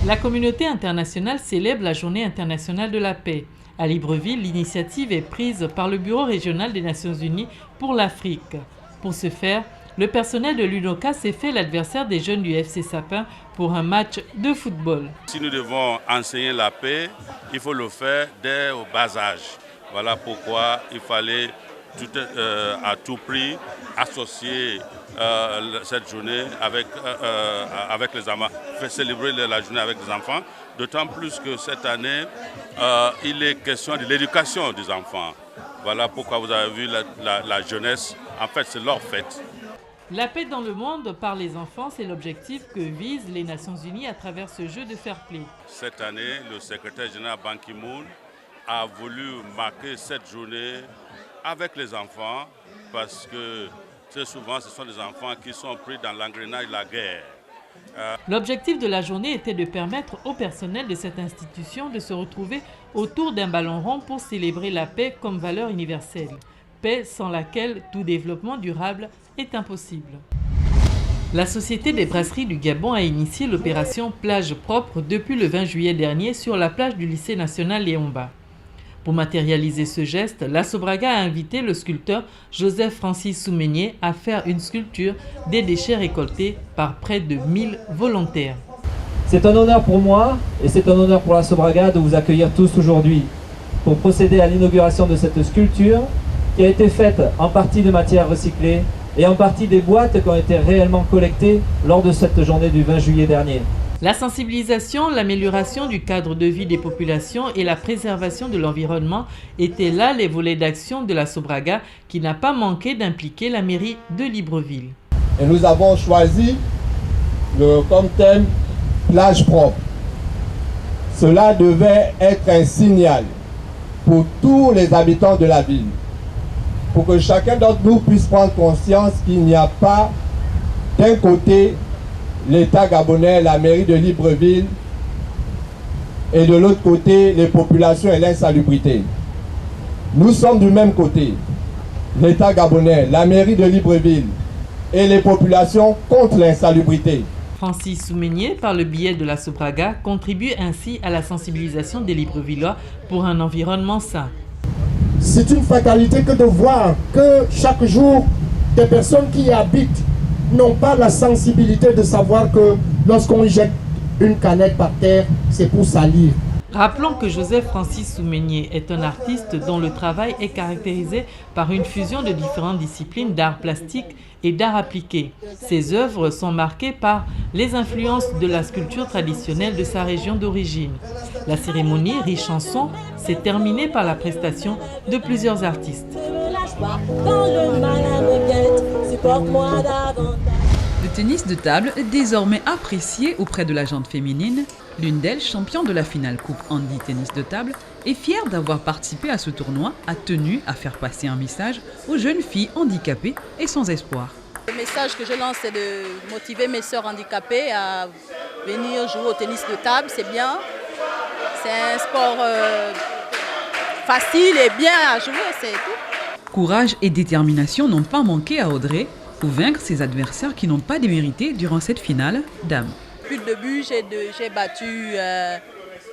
La communauté internationale célèbre la Journée internationale de la paix. À Libreville, l'initiative est prise par le Bureau régional des Nations Unies pour l'Afrique. Pour ce faire, le personnel de l'UNOCA s'est fait l'adversaire des jeunes du FC Sapin pour un match de football. Si nous devons enseigner la paix, il faut le faire dès au bas âge. Voilà pourquoi il fallait à tout prix associer cette journée avec les enfants, faire célébrer la journée avec les enfants, d'autant plus que cette année, il est question de l'éducation des enfants. Voilà pourquoi vous avez vu la jeunesse, en fait c'est leur fête. La paix dans le monde par les enfants, c'est l'objectif que visent les Nations Unies à travers ce jeu de fair play. Cette année, le secrétaire général Ban Ki-moon a voulu marquer cette journée avec les enfants parce que très souvent ce sont des enfants qui sont pris dans l'engrenage de la guerre. L'objectif de la journée était de permettre au personnel de cette institution de se retrouver autour d'un ballon rond pour célébrer la paix comme valeur universelle. Paix sans laquelle tout développement durable est impossible. La Société des brasseries du Gabon a initié l'opération Plage propre depuis le 20 juillet dernier sur la plage du lycée national Léomba. Pour matérialiser ce geste, la Sobraga a invité le sculpteur Joseph Francis Soumenier à faire une sculpture des déchets récoltés par près de 1000 volontaires. C'est un honneur pour moi et c'est un honneur pour la Sobraga de vous accueillir tous aujourd'hui pour procéder à l'inauguration de cette sculpture qui a été faite en partie de matières recyclées et en partie des boîtes qui ont été réellement collectées lors de cette journée du 20 juillet dernier. La sensibilisation, l'amélioration du cadre de vie des populations et la préservation de l'environnement étaient là les volets d'action de la Sobraga qui n'a pas manqué d'impliquer la mairie de Libreville. Et nous avons choisi comme thème plage propre. Cela devait être un signal pour tous les habitants de la ville, pour que chacun d'entre nous puisse prendre conscience qu'il n'y a pas d'un côté l'État gabonais, la mairie de Libreville, et de l'autre côté, les populations et l'insalubrité. Nous sommes du même côté, l'État gabonais, la mairie de Libreville et les populations contre l'insalubrité. Francis Soumenier, par le biais de la Sobraga, contribue ainsi à la sensibilisation des Librevillois pour un environnement sain. C'est une fatalité que de voir que chaque jour, des personnes qui y habitent n'ont pas la sensibilité de savoir que lorsqu'on jette une canette par terre, c'est pour salir. Rappelons que Joseph Francis Soumenier est un artiste dont le travail est caractérisé par une fusion de différentes disciplines d'art plastique et d'art appliqué. Ses œuvres sont marquées par les influences de la sculpture traditionnelle de sa région d'origine. La cérémonie, riche en sons, s'est terminée par la prestation de plusieurs artistes. Le tennis de table est désormais apprécié auprès de la gente féminine. L'une d'elles, championne de la finale Coupe Andy Tennis de table, est fière d'avoir participé à ce tournoi, a tenu à faire passer un message aux jeunes filles handicapées et sans espoir. Le message que je lance, c'est de motiver mes sœurs handicapées à venir jouer au tennis de table, c'est bien. C'est un sport facile et bien à jouer, c'est tout. Courage et détermination n'ont pas manqué à Audrey pour vaincre ses adversaires qui n'ont pas démérité durant cette finale dames. Depuis le début, j'ai battu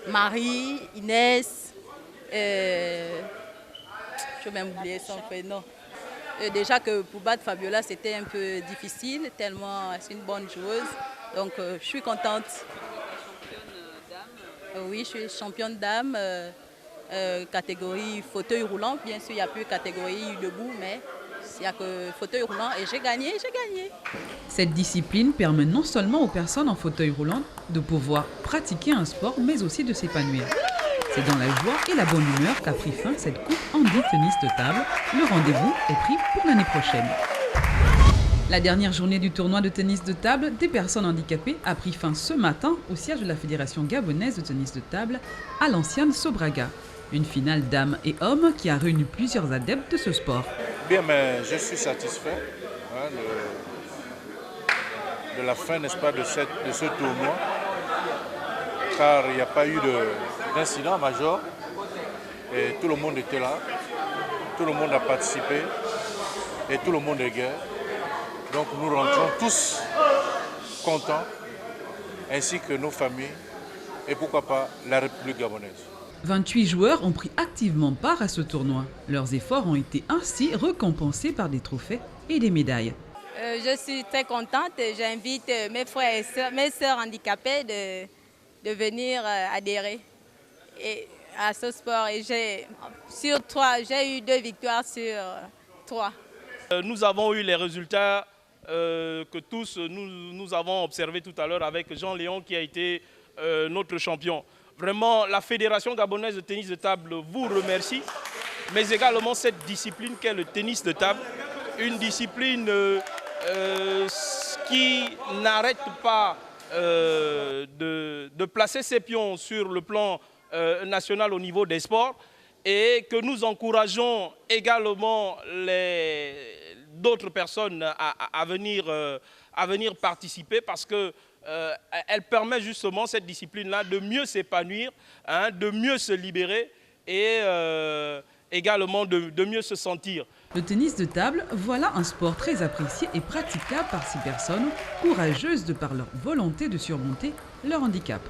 Marie, Inès, je vais même oublier son prénom. Déjà que pour battre Fabiola, c'était un peu difficile, tellement c'est une bonne joueuse. Donc je suis contente. Oui, je suis championne dame, catégorie fauteuil roulant. Bien sûr, il n'y a plus catégorie debout, mais il n'y a que fauteuil roulant et j'ai gagné. Cette discipline permet non seulement aux personnes en fauteuil roulant de pouvoir pratiquer un sport, mais aussi de s'épanouir. C'est dans la joie et la bonne humeur qu'a pris fin cette Coupe Andy Tennis de table. Le rendez-vous est pris pour l'année prochaine. La dernière journée du tournoi de tennis de table des personnes handicapées a pris fin ce matin au siège de la Fédération gabonaise de tennis de table à l'ancienne Sobraga. Une finale dames et hommes qui a réuni plusieurs adeptes de ce sport. Bien, mais je suis satisfait de la fin, n'est-ce pas, de ce tournoi, car il n'y a pas eu d'incident majeur et tout le monde était là, tout le monde a participé et tout le monde est gai. Donc nous rentrons tous contents, ainsi que nos familles, et pourquoi pas la République gabonaise. 28 joueurs ont pris activement part à ce tournoi. Leurs efforts ont été ainsi récompensés par des trophées et des médailles. Je suis très contente. J'invite mes frères et sœurs, mes sœurs handicapées de venir adhérer à ce sport. Et j'ai eu 2 victoires sur 3. Nous avons eu les résultats que tous nous avons observés tout à l'heure avec Jean-Léon qui a été notre champion. Vraiment, la Fédération gabonaise de tennis de table vous remercie, mais également cette discipline qu'est le tennis de table, une discipline qui n'arrête pas de placer ses pions sur le plan national au niveau des sports et que nous encourageons également d'autres personnes à venir participer parce que elle permet justement, cette discipline-là, de mieux s'épanouir, de mieux se libérer et également de mieux se sentir. Le tennis de table, voilà un sport très apprécié et praticable par ces personnes, courageuses de par leur volonté de surmonter leur handicap.